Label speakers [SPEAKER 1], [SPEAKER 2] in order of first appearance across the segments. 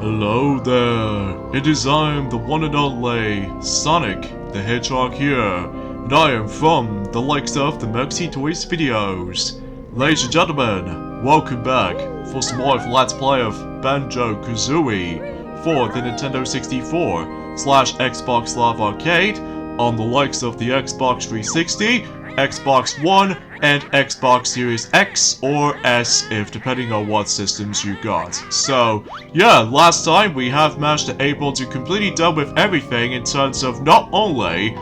[SPEAKER 1] Hello there, it is I am the one and only Sonic the Hedgehog here, and I am from the likes of the Merxy Toys videos. Ladies and gentlemen, welcome back for some more of Let's Play of Banjo-Kazooie for the Nintendo 64/Xbox Live Arcade on the likes of the Xbox 360, Xbox One, and Xbox Series X or S if depending on what systems you got. So yeah, last time we have managed to able to completely done with everything in terms of not only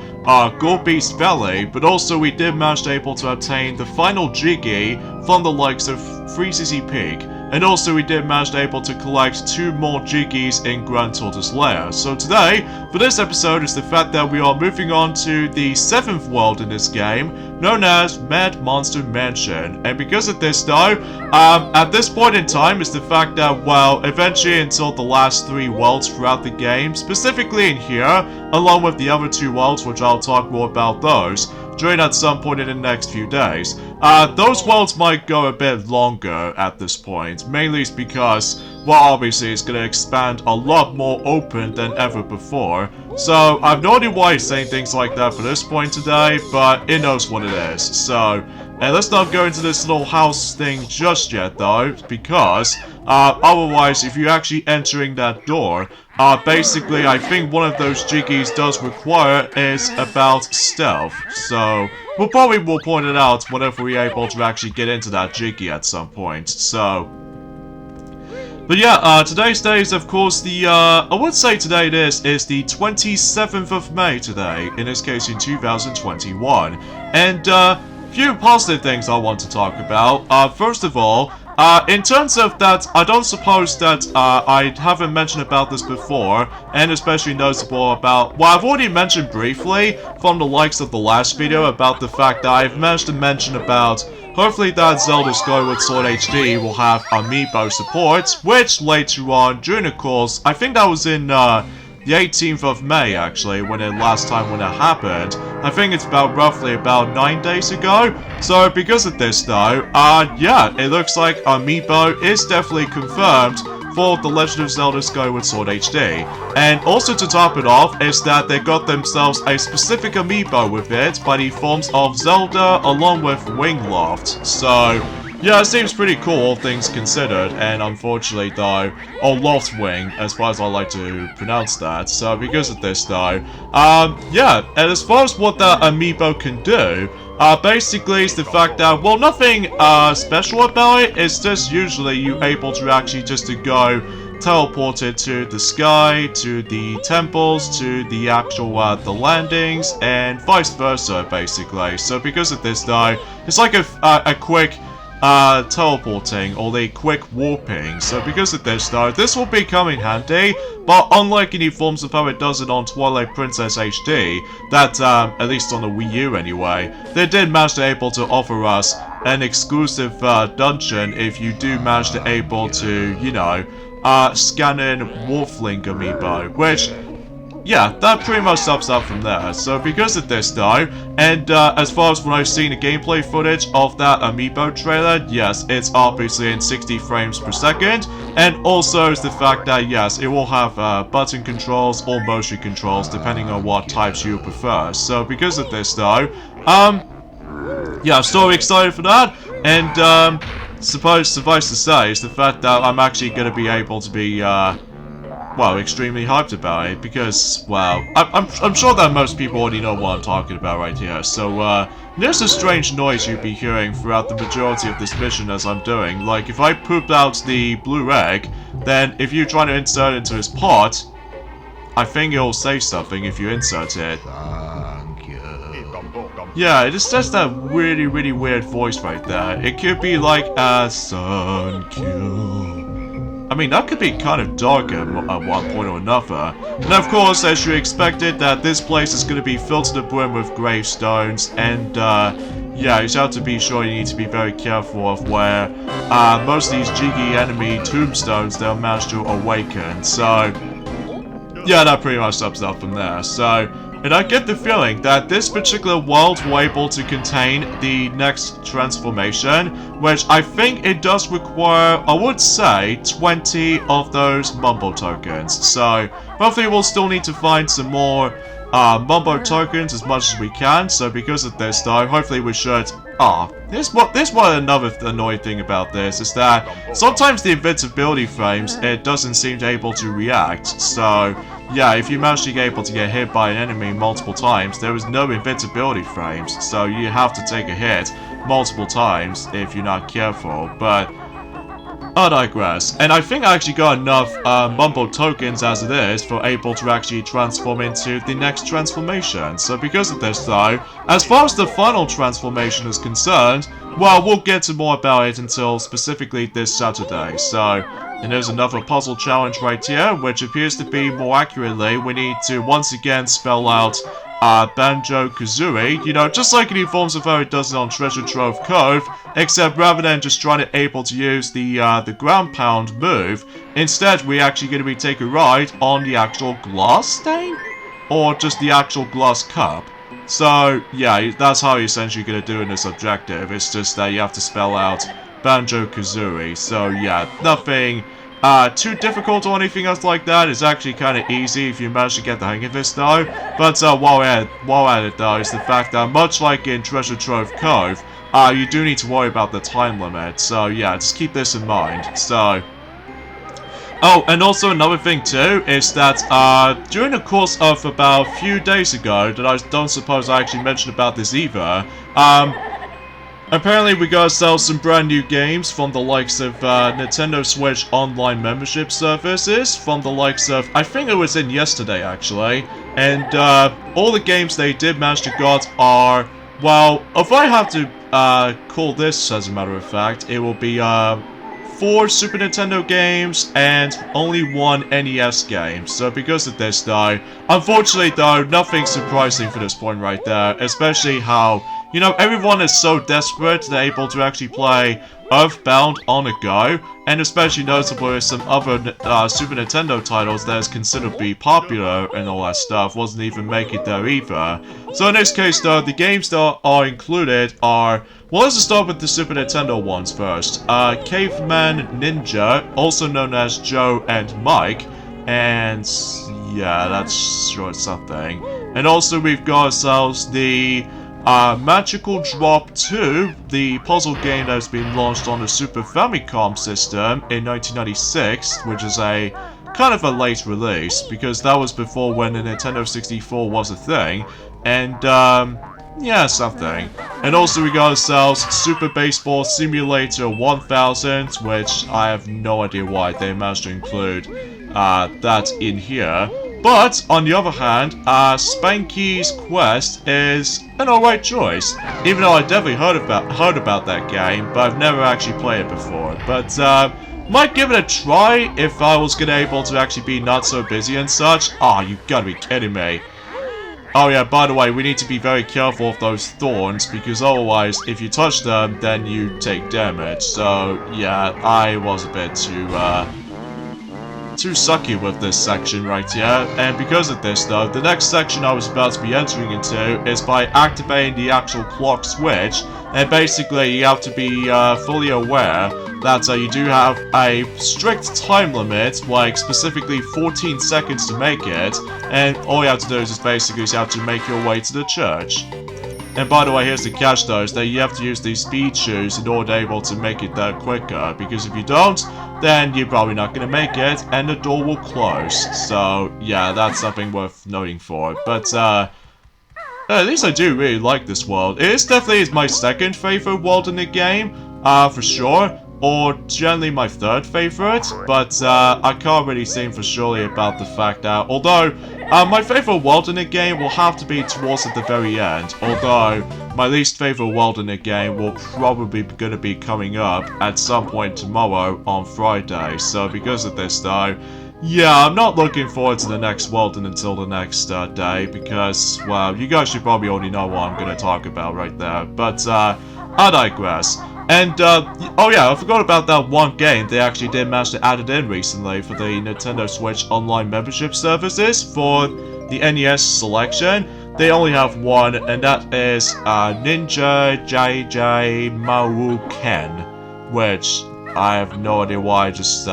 [SPEAKER 1] Gold Beast Valley, but also we did manage to able to obtain the final Jiggy from the likes of 3CC Peak. And also we did manage to able to collect 2 more Jiggies in Grand Tortoise Lair. So today, for this episode, is the fact that we are moving on to the 7th world in this game, known as Mad Monster Mansion. And because of this though, at this point in time is the fact that, well, eventually until the last 3 worlds throughout the game, specifically in here, along with the other 2 worlds, which I'll talk more about those, during at some point in the next few days. Those worlds might go a bit longer at this point, mainly because, well, obviously it's going to expand a lot more open than ever before. So, I've no idea why he's saying things like that for this point today, but it knows what it is. So, and let's not go into this little house thing just yet though, because otherwise if you're actually entering that door, basically I think one of those Jiggies does require is about stealth. So we'll probably point it out whenever we're able to actually get into that Jiggy at some point. So but yeah, today's day is of course the, I would say today is the 27th of May today, in this case in 2021. And few positive things I want to talk about. First of all, in terms of that, I don't suppose that I haven't mentioned about this before, and especially noticeable about, well, I've already mentioned briefly from the likes of the last video about the fact that I've managed to mention about hopefully that Zelda Skyward Sword HD will have amiibo support, which later on during the course, I think that was in the 18th of May actually, when it happened. I think it's roughly about 9 days ago. So because of this though, yeah, it looks like amiibo is definitely confirmed for The Legend of Zelda Skyward Sword HD. And also to top it off is that they got themselves a specific amiibo with it by the forms of Zelda along with Wingloft. So yeah, it seems pretty cool, all things considered, and unfortunately though, or Loftwing, as far as I like to pronounce that. So because of this though, yeah, and as far as what that amiibo can do, basically it's the fact that, well, nothing special about it, it's just usually you able to actually just to go teleported to the sky, to the temples, to the actual, the landings, and vice versa, basically. So because of this though, it's like a quick teleporting or the quick warping. So because of this though, this will be coming handy, but unlike any forms of how it does it on Twilight Princess HD, that at least on the Wii U anyway, they did manage to able to offer us an exclusive dungeon if you do manage to able to, you know, scan in Wolfling amiibo, which, yeah, that pretty much sums up from there. So because of this though, and as far as when I've seen the gameplay footage of that amiibo trailer, yes, it's obviously in 60 frames per second, and also is the fact that yes, it will have button controls or motion controls depending on what types you prefer. So because of this though, yeah, I'm so excited for that, and suffice to say is the fact that I'm actually going to be able to be well, extremely hyped about it, because, well, I'm sure that most people already know what I'm talking about right here. So, there's a strange noise you'd be hearing throughout the majority of this mission as I'm doing. Like, if I pooped out the blue egg, then if you try to insert it into his pot, I think it'll say something if you insert it.
[SPEAKER 2] Thank you.
[SPEAKER 1] Yeah, it just says that really, really weird voice right there. It could be like, thank you. I mean, that could be kind of dark at one point or another. And of course, as you expected, that this place is going to be filled to the brim with gravestones, and yeah, you just have to be sure you need to be very careful of where most of these Jiggy enemy tombstones they'll manage to awaken. So yeah, that pretty much sums up from there. So and I get the feeling that this particular world will able to contain the next transformation, which I think it does require, I would say, 20 of those Mumble Tokens. So, hopefully we'll still need to find some more Mumble Tokens as much as we can, so because of this though, hopefully we should... This one another annoying thing about this is that sometimes the invincibility frames, it doesn't seem to able to react, so yeah, if you manage to get able to get hit by an enemy multiple times, there is no invincibility frames, so you have to take a hit multiple times if you're not careful, but I digress. And I think I actually got enough Mumble Tokens as it is for able to actually transform into the next transformation. So because of this though, as far as the final transformation is concerned, well, we'll get to more about it until specifically this Saturday. So, and there's another puzzle challenge right here, which appears to be more accurately, we need to once again spell out Banjo-Kazooie, you know, just like it informs of how it does it on Treasure Trove Cove, except rather than just trying to able to use the ground pound move, instead we're actually going to be taking a ride on the actual glass stain? Or just the actual glass cup. So, yeah, that's how you're essentially going to do in this objective, it's just that you have to spell out Banjo-Kazooie, so yeah, nothing too difficult or anything else like that. It's actually kind of easy if you manage to get the hang of this though. But while at it though, is the fact that much like in Treasure Trove Cove, you do need to worry about the time limit. So yeah, just keep this in mind. So, oh, and also another thing too is that during the course of about a few days ago, that I don't suppose I actually mentioned about this either. Apparently we got ourselves some brand new games from the likes of Nintendo Switch online membership services, from the likes of, I think it was in yesterday actually, and all the games they did manage to got are, well, if I have to call this as a matter of fact, it will be 4 Super Nintendo games and only 1 NES game. So because of this though, unfortunately though, nothing surprising for this point right there, especially how, you know, everyone is so desperate they're able to actually play Earthbound on a go, and especially noticeable is some other Super Nintendo titles that is considered to be popular and all that stuff wasn't even making it there either. So in this case though, the games that are included are, well, let's start with the Super Nintendo ones first. Caveman Ninja, also known as Joe and Mike, and yeah, that's sure something. And also we've got ourselves the Magical Drop 2, the puzzle game that has been launched on the Super Famicom system in 1996, which is a kind of a late release, because that was before when the Nintendo 64 was a thing, and yeah, something. And also we got ourselves Super Baseball Simulator 1000, which I have no idea why they managed to include that in here. But, on the other hand, Spanky's Quest is an alright choice. Even though I definitely heard about that game, but I've never actually played it before. But, might give it a try if I was gonna able to actually be not so busy and such. Oh, you gotta be kidding me. Oh yeah, by the way, we need to be very careful of those thorns, because otherwise, if you touch them, then you take damage. So, yeah, I was a bit too sucky with this section right here, and because of this though, the next section I was about to be entering into is by activating the actual clock switch, and basically you have to be fully aware that you do have a strict time limit, like specifically 14 seconds to make it, and all you have to do is basically you have to make your way to the church. And by the way, here's the catch though, is that you have to use these speed shoes in order to be able to make it there quicker, because if you don't, then you're probably not going to make it, and the door will close. So, yeah, that's something worth noting for. But, at least I do really like this world. It is definitely my second favorite world in the game, for sure, or generally my third favorite, but I can't really say for surely about the fact that, although my favorite world in the game will have to be towards at the very end, although my least favorite world in the game will probably going to be coming up at some point tomorrow on Friday. So because of this though, yeah, I'm not looking forward to the next world until the next day, because, well, you guys should probably already know what I'm going to talk about right there, but I digress. And, oh yeah, I forgot about that one game they actually did manage to add it in recently for the Nintendo Switch online membership services for the NES selection, they only have one, and that is Ninja JJ Mawu Ken, which I have no idea why I just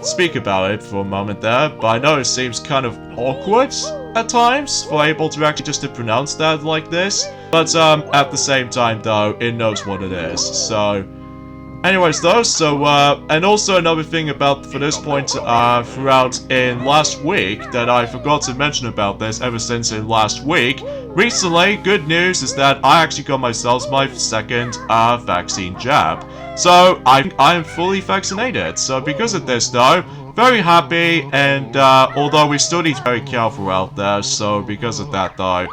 [SPEAKER 1] speak about it for a moment there, but I know it seems kind of awkward at times for able to actually just to pronounce that like this, but at the same time though, it knows what it is. So anyways though, so and also another thing about for this point throughout in last week that I forgot to mention about this ever since in last week, recently, good news is that I actually got myself my second vaccine jab. So I am fully vaccinated. So because of this though, very happy, and although we still need to be very careful out there, so because of that though,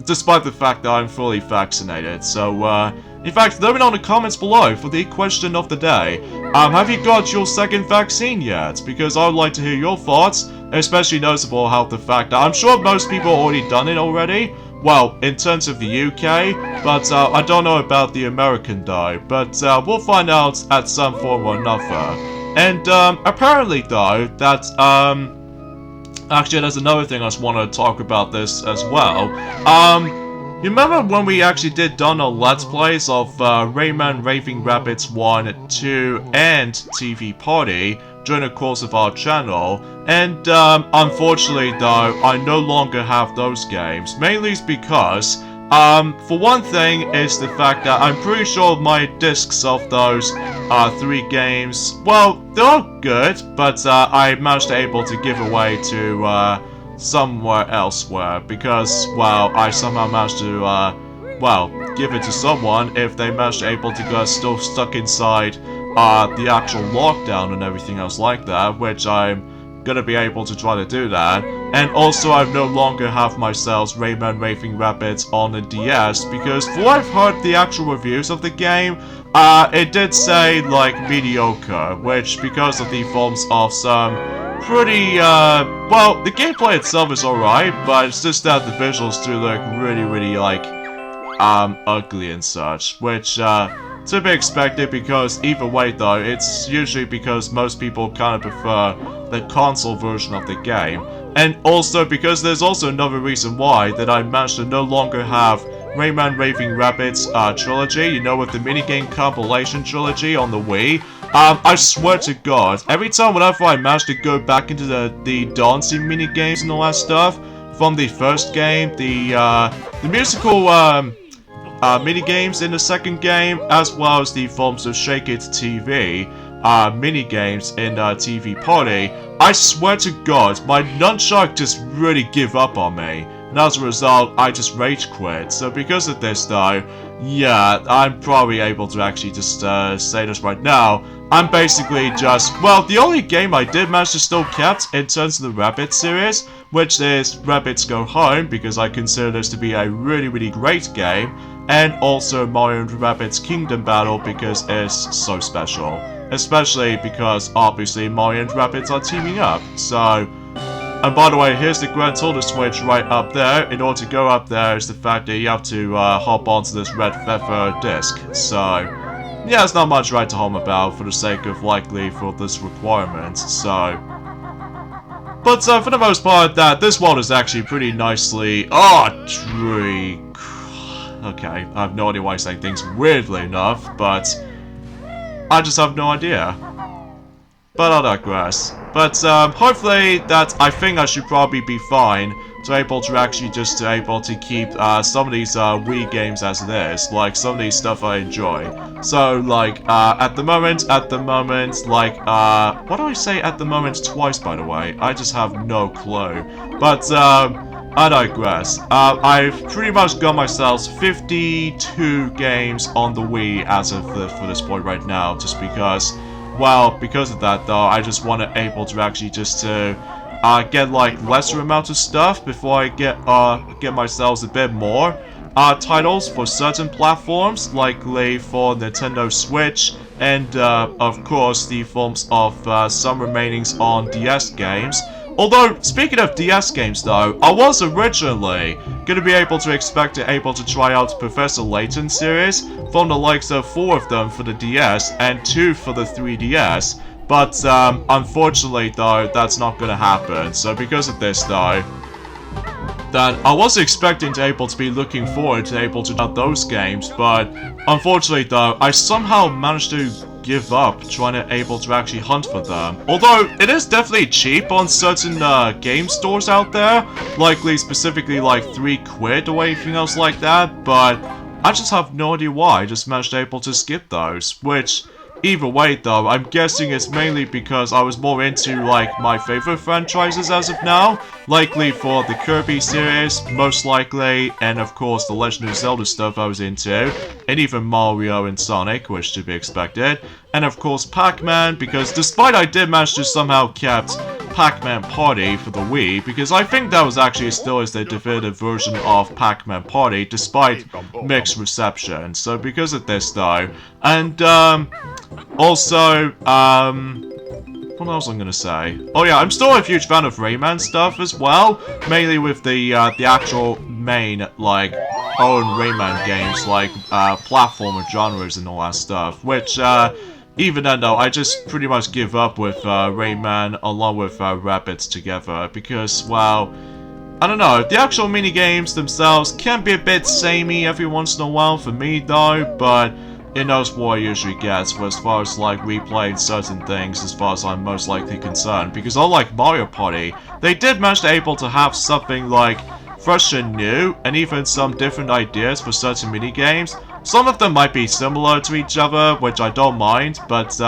[SPEAKER 1] despite the fact that I'm fully vaccinated. So in fact, let me know in the comments below for the question of the day. Have you got your second vaccine yet? Because I would like to hear your thoughts, especially noticeable how the fact that I'm sure most people have already done it already. Well, in terms of the UK, but I don't know about the American though, but we'll find out at some form or another. And apparently though, that actually there's another thing I just want to talk about this as well. You remember when we actually did done a Let's Plays of Rayman Raving Rabbids 1, 2, and TV Party during the course of our channel, and unfortunately though, I no longer have those games, mainly because, for one thing is the fact that I'm pretty sure my discs of those 3 games, well, they're good, but I managed to able to give away to somewhere elsewhere, because, well, I somehow managed to, well, give it to someone if they managed to able to get still stuck inside the actual lockdown and everything else like that, which I'm gonna be able to try to do that. And also I no longer have myself Rayman Raving Rabbids on the DS, because for what I've heard the actual reviews of the game, it did say like mediocre, which because of the forms of some pretty, well, the gameplay itself is alright, but it's just that the visuals do look really like, ugly and such, which, to be expected, because either way though, it's usually because most people kind of prefer the console version of the game. And also because there's also another reason why that I managed to no longer have Rayman Raving Rabbids trilogy, you know, with the minigame compilation trilogy on the Wii. I swear to God, every time whenever I managed to go back into the dancing minigames and all that stuff from the first game, the musical minigames in the second game, as well as the forms of Shake It TV minigames in TV Party, I swear to God, my nunchuck just really give up on me. And as a result, I just rage quit. So because of this though, yeah, I'm probably able to actually just say this right now. I'm basically just, well, the only game I did manage to still kept in terms of the Rabbids series, which is Rabbids Go Home, because I consider this to be a really great game, and also Mario & Rabbids Kingdom Battle because it's so special. Especially because, obviously, Mario and Rabbids are teaming up, so... And by the way, here's the Grand Tour switch right up there. In order to go up there is the fact that you have to hop onto this red feather disc, so... Yeah, it's not much right to home about for the sake of likely for this requirement, so... But for the most part, this one is actually pretty nicely... tree... Okay, I have no idea why I'm saying things weirdly enough, but... I just have no idea. But I digress. But hopefully that I think I should probably be fine to able to actually just to able to keep some of these Wii games as it is, like some of these stuff I enjoy. So like at the moment, like what do I say at the moment twice, by the way? I just have no clue. But I digress. I've pretty much got myself 52 games on the Wii as of for this point right now, just because, well, because of that though, I just want to able to actually just to get like lesser amount of stuff before I get myself a bit more titles for certain platforms, likely for Nintendo Switch, and of course the forms of some remainings on DS games. Although, speaking of DS games though, I was originally gonna be able to try out Professor Layton series from the likes of 4 of them for the DS and 2 for the 3DS. But, unfortunately, though, that's not gonna happen. So because of this, though, that I was expecting to able to be looking forward to able to do those games, but unfortunately, though, I somehow managed to give up trying to able to actually hunt for them. Although, it is definitely cheap on certain, game stores out there, likely specifically like £3 or anything else like that, but I just have no idea why I just managed to able to skip those, which, either way though, I'm guessing it's mainly because I was more into like my favorite franchises as of now, likely for the Kirby series, most likely, and of course the Legend of Zelda stuff I was into, and even Mario and Sonic, which to be expected, and of course Pac-Man, because despite I did manage to somehow kept Pac-Man Party for the Wii, because I think that was actually still is the definitive version of Pac-Man Party, despite mixed reception. So because of this though, and also, what else I'm gonna say? Oh yeah, I'm still a huge fan of Rayman stuff as well, mainly with the actual main, like, own Rayman games, like, platformer genres and all that stuff, which, even then though, I just pretty much give up with, Rayman along with, Rabbids together, because, well, I don't know, the actual mini-games themselves can be a bit samey every once in a while for me though, but it knows what I usually get as far as like replaying certain things as far as I'm most likely concerned, because unlike Mario Party, they did manage to able to have something like fresh and new, and even some different ideas for certain mini-games. Some of them might be similar to each other, which I don't mind, but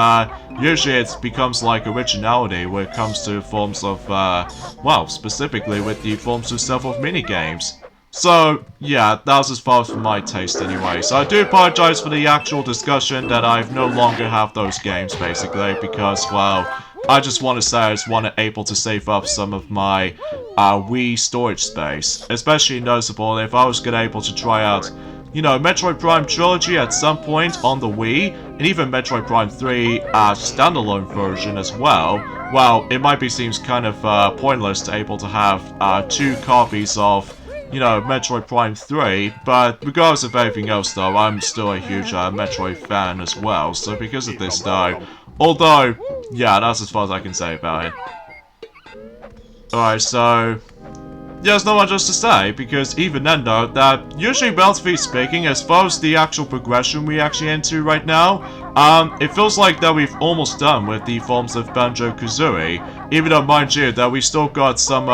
[SPEAKER 1] usually it becomes like originality when it comes to forms of, well, specifically with the forms of several mini-games. So, yeah, that was as far as for my taste anyway. So I do apologize for the actual discussion that I no longer have those games, basically, because, well, I just want to say I just want to able to save up some of my Wii storage space. Especially noticeable if I was going to able to try out, you know, Metroid Prime Trilogy at some point on the Wii, and even Metroid Prime 3 standalone version as well. Well, it might be seems kind of pointless to able to have 2 copies of, you know, Metroid Prime 3, but regardless of everything else though, I'm still a huge Metroid fan as well, so because of this though, although, yeah, that's as far as I can say about it. Alright, so, yeah, there's not much else to say, because even then though, that usually relatively speaking, as far as the actual progression we actually into right now, it feels like that we've almost done with the forms of Banjo-Kazooie, even though, mind you, that we still got some,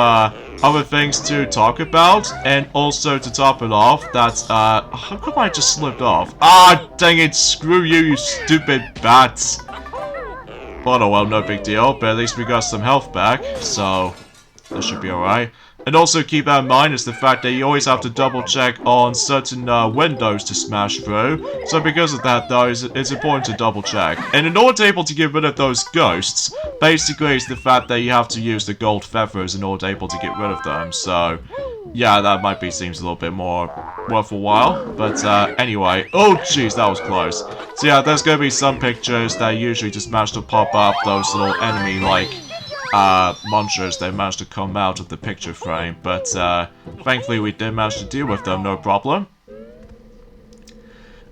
[SPEAKER 1] other things to talk about, and also to top it off, that's, how come I just slipped off? Ah, dang it, screw you, you stupid bats! Oh well, no big deal, but at least we got some health back, so that should be alright. And also keep that in mind is the fact that you always have to double check on certain windows to smash through. So because of that though, it's important to double check. And in order to be able to get rid of those ghosts, basically it's the fact that you have to use the gold feathers in order to be able to get rid of them. So yeah, that might be seems a little bit more worth a while. But anyway, oh jeez, that was close. So yeah, there's gonna be some pictures that usually just manage to pop up those little enemy like monsters that managed to come out of the picture frame, but thankfully we did manage to deal with them, no problem.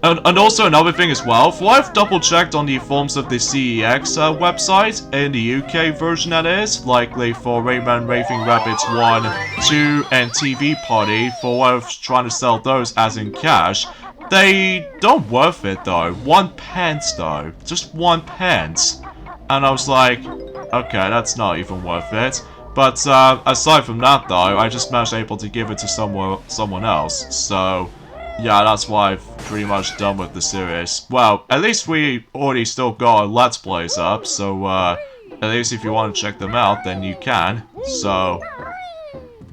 [SPEAKER 1] And also another thing as well, for what I've double checked on the forms of the CEX website, in the UK version that is, likely for Rayman Raving Rabbids 1, 2, and TV Party, for what I was trying to sell those as in cash, they don't worth it though. 1 pence though, just 1 pence. And I was like, okay, that's not even worth it. But aside from that though, I just managed able to give it to someone else. So yeah, that's why I've pretty much done with the series. Well, at least we already still got our Let's Plays up, so at least if you want to check them out, then you can. So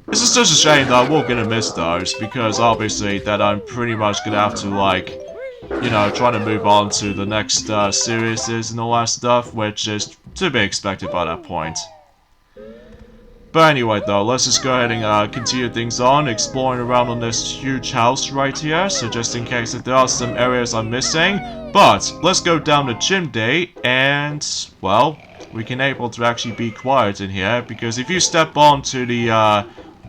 [SPEAKER 1] this is just a shame that we're gonna miss those, because obviously that I'm pretty much gonna have to like, you know, try to move on to the next series and all that stuff, which is to be expected by that point. But anyway though, let's just go ahead and continue things on, exploring around on this huge house right here, so just in case if there are some areas I'm missing. But, let's go down the chimney, and, well, we can able to actually be quiet in here, because if you step on to the,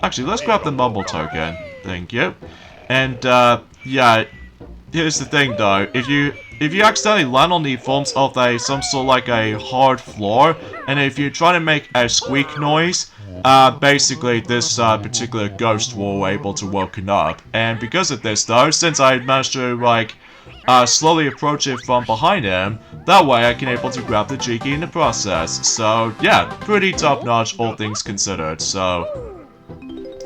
[SPEAKER 1] actually, let's grab the Mumble Token, thank you. And, yeah, here's the thing though, if you accidentally land on the forms of some sort of like a hard floor, and if you try to make a squeak noise, basically this particular ghost will able to woken up. And because of this though, since I managed to like slowly approach it from behind him, that way I can able to grab the G key in the process. So yeah, pretty top notch all things considered. So,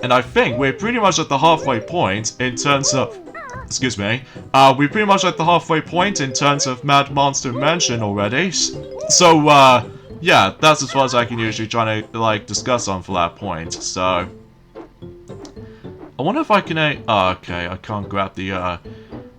[SPEAKER 1] and I think we're pretty much at the halfway point in terms of, excuse me, we're pretty much at the halfway point in terms of Mad Monster Mansion already. So yeah, that's as far as I can usually try to like discuss on for that point. So I wonder if I can okay, I can't grab the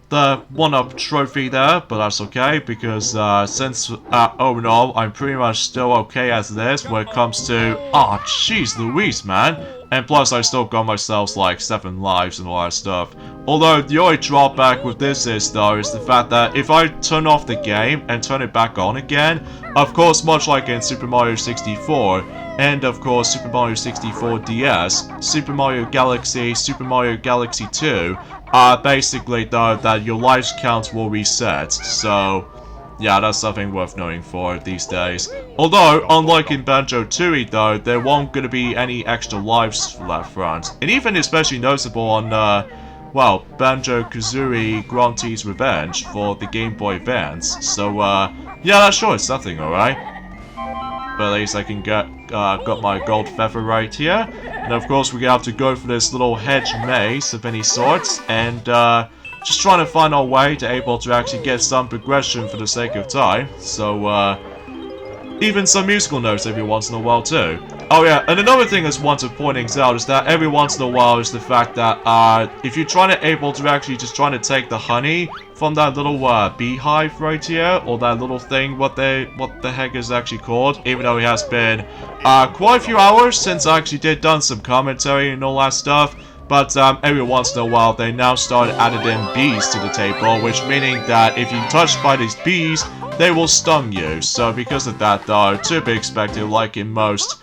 [SPEAKER 1] 1-up trophy there, but that's okay, because since overall I'm pretty much still okay as this when it comes to, oh jeez Louise, man. And plus I still got myself like 7 lives and all that stuff. Although the only drawback with this is though is the fact that if I turn off the game and turn it back on again, of course much like in Super Mario 64, and of course Super Mario 64 DS, Super Mario Galaxy, Super Mario Galaxy 2, basically though that your lives count will reset. So yeah, that's something worth knowing for these days. Although, unlike in Banjo-Tooie though, there won't gonna be any extra lives for that front. And even especially noticeable on, well, Banjo-Kazooie Grunty's Revenge for the Game Boy Advance. So, yeah, that sure is something, alright. But at least I can got my gold feather right here. And of course, we're gonna have to go for this little hedge maze of any sorts, and, just trying to find our way to able to actually get some progression for the sake of time. So, even some musical notes every once in a while too. Oh yeah, and another thing that's worth pointing out is that every once in a while is the fact that, if you're trying to able to actually just trying to take the honey from that little, beehive right here, or that little thing, what the heck is actually called, even though it has been, quite a few hours since I actually done some commentary and all that stuff. But every once in a while, they now started adding in bees to the table, which meaning that if you're touched by these bees, they will stung you. So because of that, though, to be expected, like in most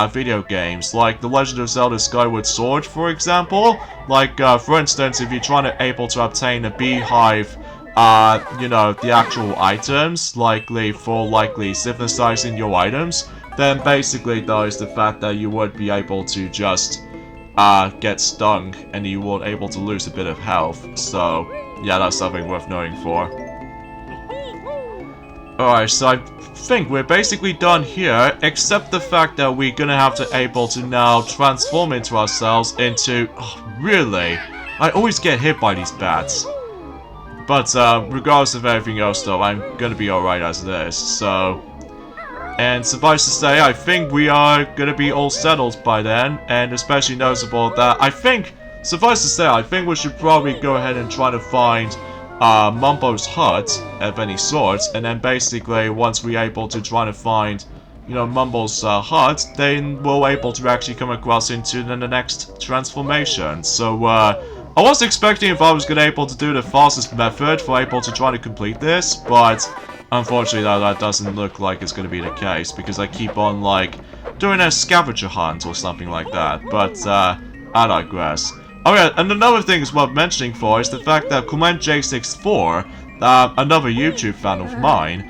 [SPEAKER 1] video games, like The Legend of Zelda Skyward Sword, for example. Like, for instance, if you're trying to able to obtain a beehive, you know, the actual items, likely synthesizing your items, then basically, though, is the fact that you would be able to just get stung, and you were able to lose a bit of health. So, yeah, that's something worth knowing for. Alright, so I think we're basically done here, except the fact that we're gonna have to able to now transform into ourselves into... Oh, really? I always get hit by these bats. But, regardless of everything else, though, I'm gonna be alright as it is, so... And suffice to say, I think we are gonna be all settled by then, and especially noticeable that I think we should probably go ahead and try to find Mumbo's hut of any sort, and then basically once we're able to try to find, you know, Mumble's hut, then we'll able to actually come across into the next transformation. So I was expecting if I was gonna able to do the fastest method for able to try to complete this, but unfortunately, that doesn't look like it's going to be the case, because I keep on, like, doing a scavenger hunt or something like that, but, I digress. Oh yeah, and another thing is worth mentioning for is the fact that ClementJ64, another YouTube fan of mine,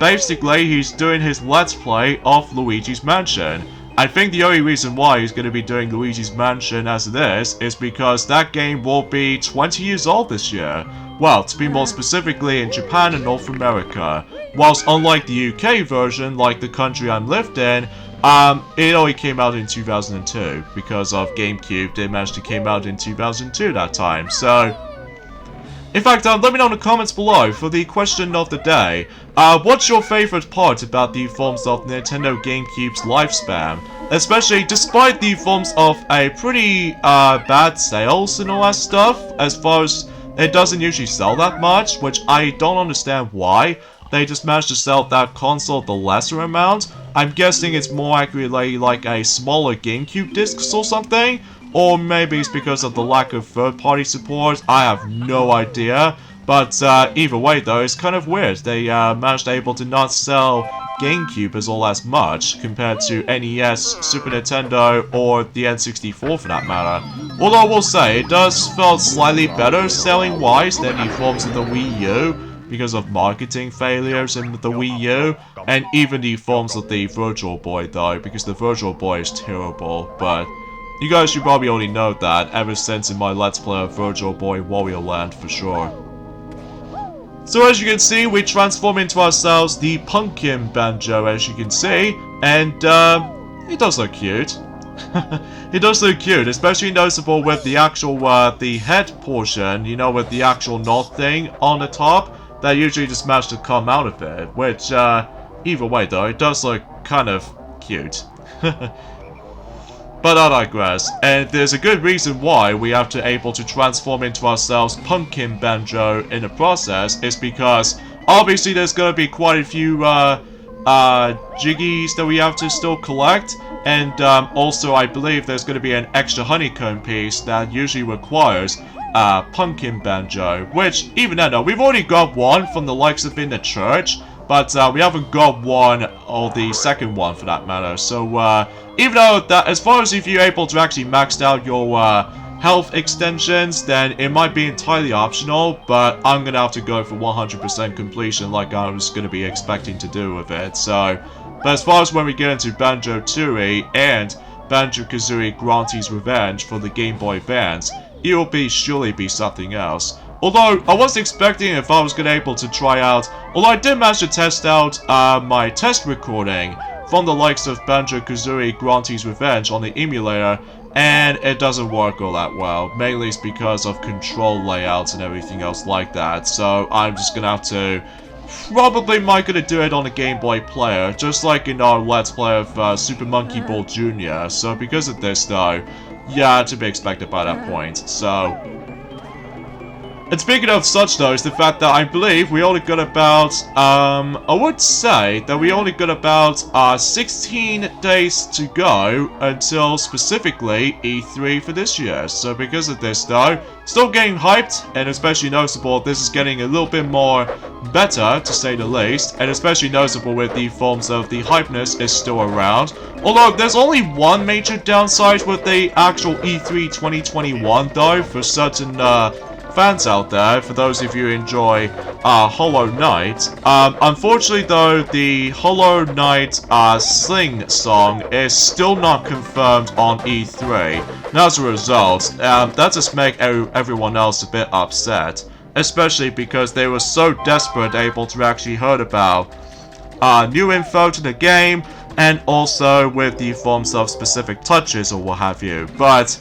[SPEAKER 1] basically, he's doing his Let's Play of Luigi's Mansion. I think the only reason why he's going to be doing Luigi's Mansion as it is because that game will be 20 years old this year. Well, to be more specifically in Japan and North America. Whilst unlike the UK version, like the country I'm lived in, it only came out in 2002. Because of GameCube, they managed to came out in 2002 that time. So, in fact, let me know in the comments below for the question of the day. What's your favorite part about the forms of Nintendo GameCube's lifespan? Especially despite the forms of a pretty bad sales and all that stuff, as far as it doesn't usually sell that much, which I don't understand why. They just managed to sell that console the lesser amount. I'm guessing it's more accurately like a smaller GameCube discs or something. Or maybe it's because of the lack of third-party support. I have no idea. But either way though, it's kind of weird. They managed able to not sell GameCube as all as much compared to NES, Super Nintendo, or the N64 for that matter. Although I will say, it does feel slightly better selling-wise than the forms of the Wii U. because of marketing failures in the Wii U, and even the forms of the Virtual Boy though, because the Virtual Boy is terrible, but you guys should probably already know that ever since in my Let's Play of Virtual Boy Wario Land for sure. So as you can see, we transform into ourselves the Pumpkin Banjo, as you can see, and he does look cute. He does look cute, especially noticeable with the actual, the head portion, you know, with the actual knot thing on the top, that usually just managed to come out of it, which, either way though, it does look kind of cute. But I digress, and there's a good reason why we have to able to transform into ourselves Pumpkin Banjo in the process, is because obviously there's gonna be quite a few, jiggies that we have to still collect, and also I believe there's going to be an extra honeycomb piece that usually requires Pumpkin Banjo, which even then, we've already got one from the likes of in the church, but we haven't got one, or the second one for that matter, so even though that, as far as if you're able to actually max out your health extensions, then it might be entirely optional, but I'm gonna have to go for 100% completion like I was gonna be expecting to do with it, so. But as far as when we get into Banjo-Tooie and Banjo-Kazooie Grantee's Revenge for the Game Boy Advance, it will surely be something else. Although, I was expecting if I was gonna able to try out, although I did manage to test out my test recording from the likes of Banjo-Kazooie Grantee's Revenge on the emulator, and it doesn't work all that well, mainly it's because of control layouts and everything else like that, so I'm just gonna have to probably might gonna do it on a Game Boy player, just like in our Let's Play of Super Monkey Ball Jr., so because of this though, yeah, to be expected by that point, so. And speaking of such though, is the fact that I believe we only got about, I would say that we only got about 16 days to go until specifically E3 for this year. So because of this though, still getting hyped, and especially noticeable, this is getting a little bit more better, to say the least, and especially noticeable with the forms of the hypeness is still around. Although, there's only one major downside with the actual E3 2021 though, for certain, fans out there, for those of you who enjoy Hollow Knight. Unfortunately though, the Hollow Knight Sing song is still not confirmed on E3. And as a result, that just makes everyone else a bit upset. Especially because they were so desperate able to actually heard about new info to the game, and also with the forms of specific touches or what have you. But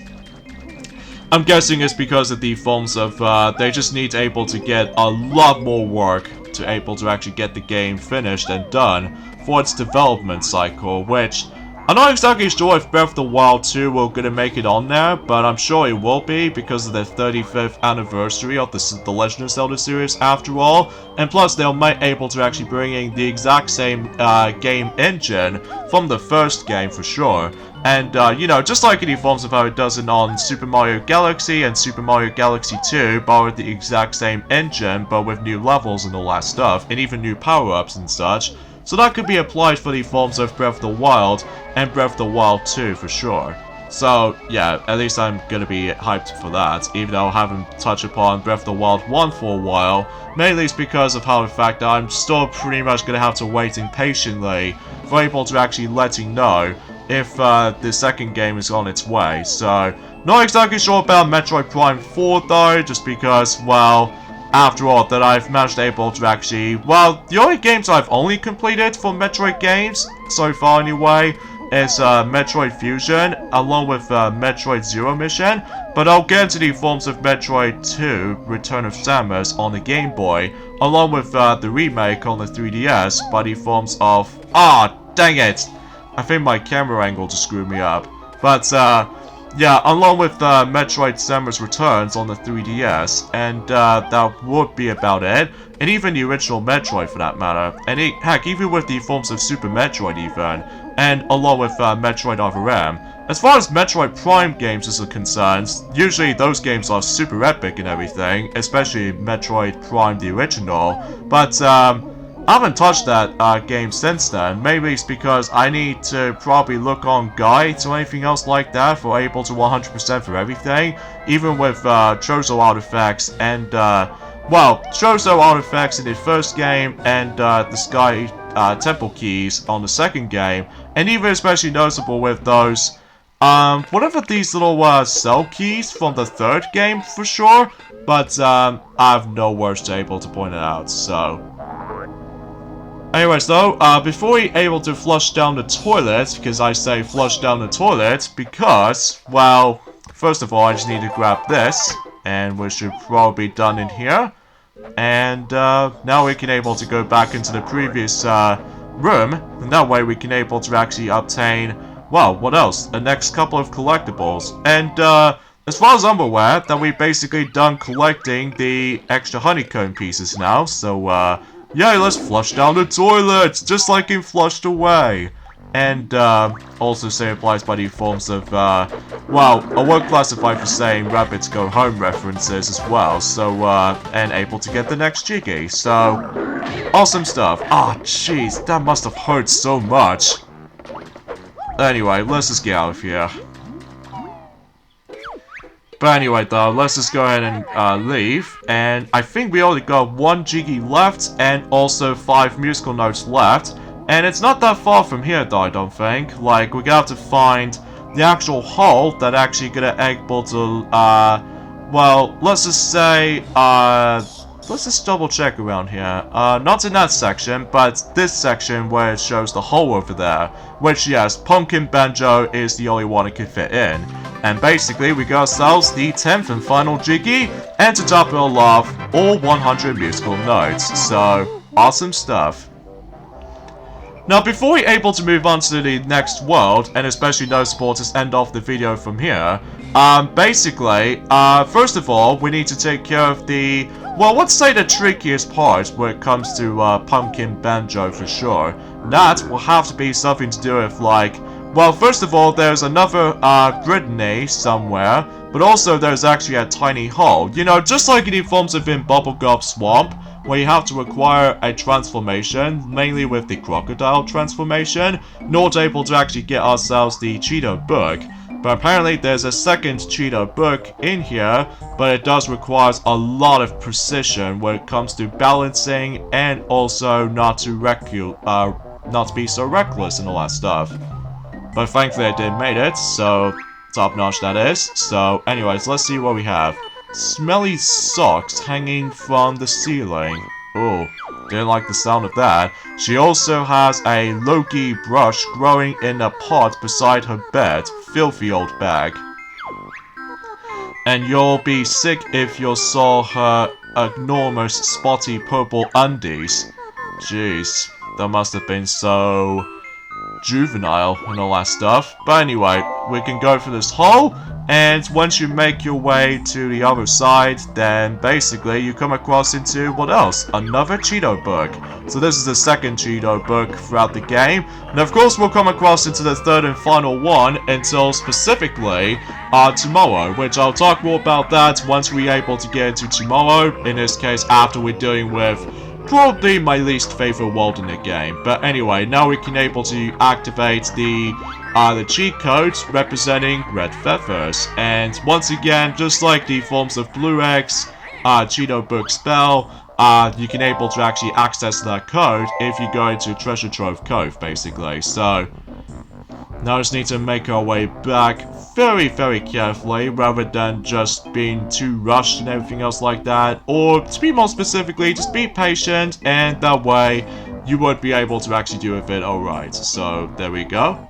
[SPEAKER 1] I'm guessing it's because of the forms of, they just need able to get a lot more work to able to actually get the game finished and done for its development cycle, which I'm not exactly sure if Breath of the Wild 2 will gonna make it on there, but I'm sure it will be because of the 35th anniversary of the Legend of Zelda series after all, and plus they might able to actually bring in the exact same game engine from the first game for sure. And, you know, just like in the forms of how it does it on Super Mario Galaxy and Super Mario Galaxy 2, borrowed the exact same engine, but with new levels and all that stuff, and even new power-ups and such. So that could be applied for the forms of Breath of the Wild and Breath of the Wild 2 for sure. So, yeah, at least I'm gonna be hyped for that, even though I haven't touched upon Breath of the Wild 1 for a while. Mainly it's because of how, in fact, I'm still pretty much gonna have to wait impatiently for able to actually letting know if the second game is on its way. So, not exactly sure about Metroid Prime 4 though, just because, well, after all, that I've managed able to actually, well, the only games I've only completed for Metroid games, so far anyway, is Metroid Fusion, along with Metroid Zero Mission, but I'll get into the forms of Metroid 2, Return of Samus on the Game Boy, along with the remake on the 3DS by the forms of, dang it! I think my camera angle just screwed me up. But, yeah, along with Metroid Samus Returns on the 3DS, and that would be about it. And even the original Metroid for that matter. And heck, even with the forms of Super Metroid even. And along with Metroid Other M. As far as Metroid Prime games are concerned, usually those games are super epic and everything. Especially Metroid Prime the original. But, I haven't touched that game since then. Maybe it's because I need to probably look on guides or anything else like that for able to 100% for everything. Even with Trozo artifacts and well, Trozo artifacts in the first game and the Sky Temple keys on the second game, and even especially noticeable with those, whatever these little cell keys from the third game for sure, but I have no words able to point it out, so. Anyways though, before we're able to flush down the toilet, because I say flush down the toilet, because, well, first of all I just need to grab this, and we should probably be done in here. And now we can able to go back into the previous room, and that way we can able to actually obtain, well, what else? The next couple of collectibles. And as far as I'm aware, that we've basically done collecting the extra honeycomb pieces now, so yeah, let's flush down the toilet, just like in Flushed Away. And also same applies by the forms of, well, I won't classify for saying Rabbits Go Home references as well, so, and able to get the next Jiggy, so, awesome stuff. Ah, jeez, that must have hurt so much. Anyway, let's just get out of here. But anyway though, let's just go ahead and leave, and I think we only got 1 Jiggy left, and also 5 musical notes left. And it's not that far from here though, I don't think. Like, we got to find the actual hole that actually gonna able to, well, let's just say, let's just double check around here. Not in that section, but this section where it shows the hole over there. Which, yes, Pumpkin Banjo is the only one it can fit in. And basically, we got ourselves the 10th and final Jiggy, and to top it all off, all 100 musical notes. So, awesome stuff. Now, before we're able to move on to the next world, and especially noticeable to end off the video from here, basically, first of all, we need to take care of the, well, let's say the trickiest part when it comes to Pumpkin Banjo for sure. That will have to be something to do with, like, well, first of all, there's another Gridney somewhere, but also there's actually a tiny hole. You know, just like in the forms of in Bubblegum Swamp, where you have to acquire a transformation, mainly with the crocodile transformation, in order able to actually get ourselves the Cheeto book. But apparently there's a second Cheeto book in here, but it does require a lot of precision when it comes to balancing, and also not to be so reckless and all that stuff. But thankfully I did made it, so top notch that is. So anyways, let's see what we have. Smelly socks hanging from the ceiling. Oh, didn't like the sound of that. She also has a Loki brush growing in a pot beside her bed. Filthy old bag. And you'll be sick if you saw her enormous spotty purple undies. Jeez, that must have been so juvenile and all that stuff. But anyway, we can go for this hole, and once you make your way to the other side, then basically you come across into, what else? Another Cheeto book. So this is the second Cheeto book throughout the game, and of course we'll come across into the third and final one until specifically tomorrow, which I'll talk more about that once we're able to get into tomorrow, in this case after we're dealing with probably my least favorite world in the game. But anyway, now we can able to activate the cheat codes representing red feathers. And once again, just like the forms of Blue X, Cheeto Book Spell, you can able to actually access that code if you go into Treasure Trove Cove, basically. So now just need to make our way back very, very carefully, rather than just being too rushed and everything else like that. Or, to be more specifically, just be patient, and that way you won't be able to actually do with it alright. So, there we go.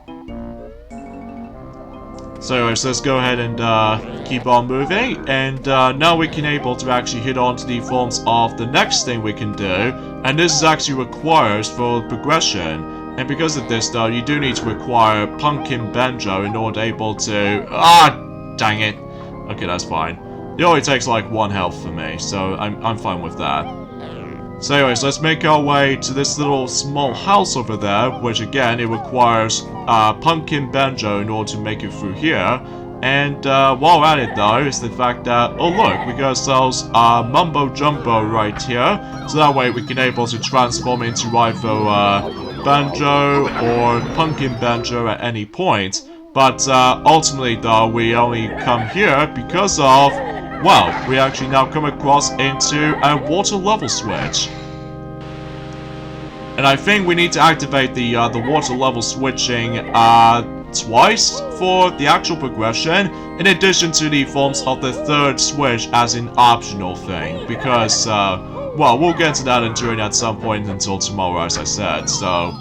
[SPEAKER 1] So anyways, let's go ahead and keep on moving, and now we can able to actually hit on to the forms of the next thing we can do, and this is actually requires for progression. And because of this though, you do need to acquire Pumpkin Banjo in order able to... Ah, dang it. Okay, that's fine. It only takes like 1 health for me, so I'm fine with that. So anyways, let's make our way to this little small house over there, which again, it requires Pumpkin Banjo in order to make it through here. And while at it though, is the fact that, oh look, we got ourselves Mumbo Jumbo right here. So that way we can able to transform into either Banjo or Pumpkin Banjo at any point. But ultimately though, we only come here because of well, we actually now come across into a water level switch. And I think we need to activate the water level switching twice for the actual progression, in addition to the forms of the third switch as an optional thing, because, well, we'll get to that in during at some point until tomorrow, as I said, so...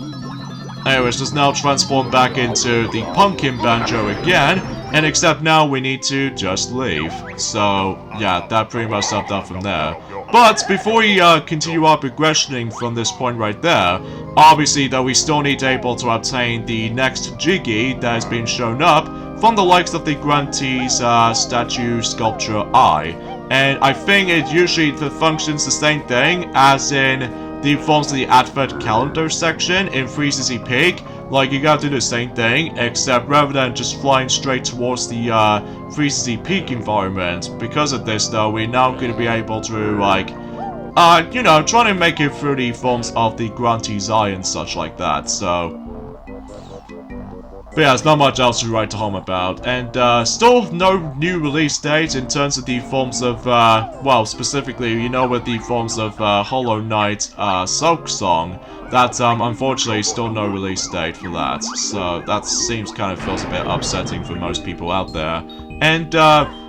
[SPEAKER 1] Anyways, let's now transform back into the Pumpkin Banjo again, and except now we need to just leave. So, yeah, that pretty much summed up from there. But before we continue our progressioning from this point right there, obviously though we still need to be able to obtain the next Jiggy that has been shown up from the likes of the Grunty's statue sculpture eye. And I think it usually functions the same thing as in the forms of the advert calendar section in Freezy Peak. Like, you gotta do the same thing, except rather than just flying straight towards the Freezy Peak environment, because of this though, we're now gonna be able to, like, you know, trying to make it through the forms of the Grunty's eye and such like that, so... But yeah, there's not much else to write home about, and still no new release date in terms of the forms of, well, specifically, you know, with the forms of Hollow Knight Silk Song, that unfortunately still no release date for that, so that seems kind of feels a bit upsetting for most people out there. And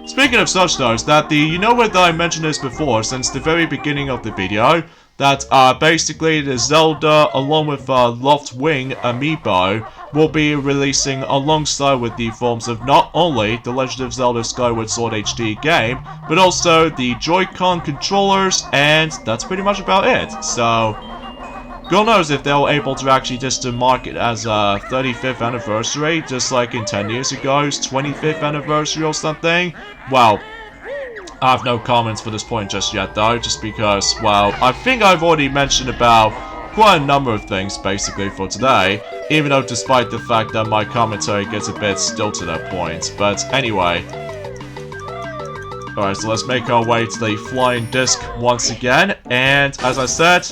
[SPEAKER 1] speaking of such though, is that you know what I mentioned this before since the very beginning of the video, that basically the Zelda along with Loftwing Amiibo will be releasing alongside with the forms of not only the Legend of Zelda Skyward Sword HD game, but also the Joy-Con controllers, and that's pretty much about it. So, God knows if they're able to actually just mark it as a 35th anniversary, just like in 10 years ago's 25th anniversary or something. Well, I have no comments for this point just yet though, just because, well, I think I've already mentioned about quite a number of things basically for today, even though despite the fact that my commentary gets a bit stilted at points, but anyway. Alright, so let's make our way to the flying disc once again, and as I said,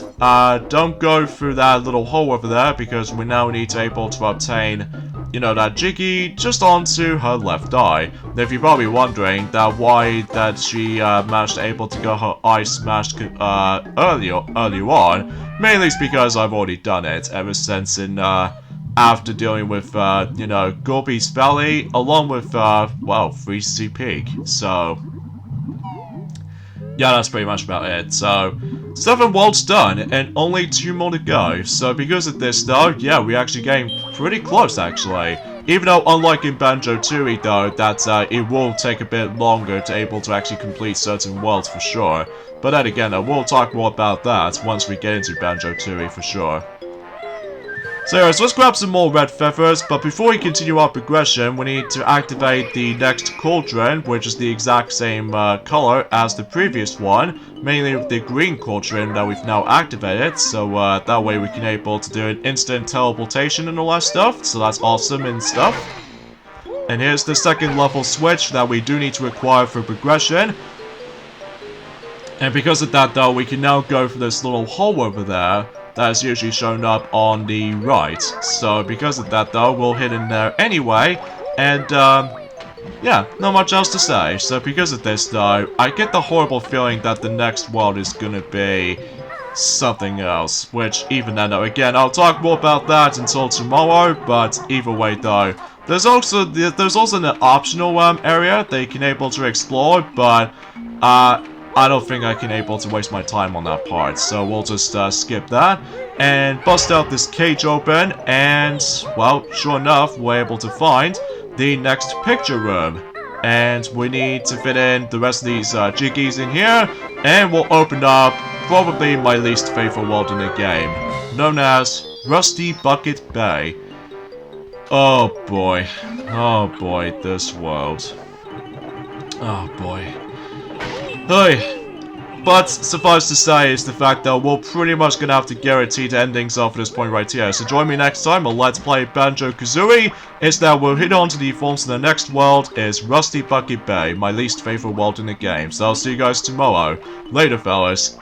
[SPEAKER 1] don't go through that little hole over there, because we now need to be able to obtain, you know, that Jiggy just onto her left eye. Now, if you're probably wondering that why that she managed to able to get her eye smashed earlier on, mainly it's because I've already done it ever since in after dealing with you know, Gorby's Valley along with well, Freezy Peak. So yeah, that's pretty much about it. So 7 worlds done, and only 2 more to go. So because of this though, yeah, we actually getting pretty close actually. Even though unlike in Banjo-Tooie though, that it will take a bit longer to able to actually complete certain worlds for sure. But then again, we'll talk more about that once we get into Banjo-Tooie for sure. So anyways, let's grab some more red feathers, but before we continue our progression, we need to activate the next cauldron, which is the exact same color as the previous one, mainly the green cauldron that we've now activated, so that way we can able to do an instant teleportation and all that stuff, so that's awesome and stuff. And here's the second level switch that we do need to acquire for progression. And because of that though, we can now go for this little hole over there that is usually shown up on the right. So because of that though, we'll hit in there anyway, and yeah, not much else to say. So because of this though, I get the horrible feeling that the next world is gonna be something else, which even then though, again, I'll talk more about that until tomorrow, but either way though, there's also an optional area that you can able to explore, but I don't think I can able to waste my time on that part, so we'll just skip that and bust out this cage open, and well, sure enough, we're able to find the next picture room, and we need to fit in the rest of these Jiggies in here, and we'll open up probably my least favorite world in the game, known as Rusty Bucket Bay. Oh boy, this world. Oh boy. Hey, but suffice to say is the fact that we're pretty much gonna have to guarantee the endings off this point right here. So join me next time on Let's Play Banjo-Kazooie. Is that we'll hit on to the forms of the next world is Rusty Bucket Bay, my least favorite world in the game. So I'll see you guys tomorrow. Later, fellas.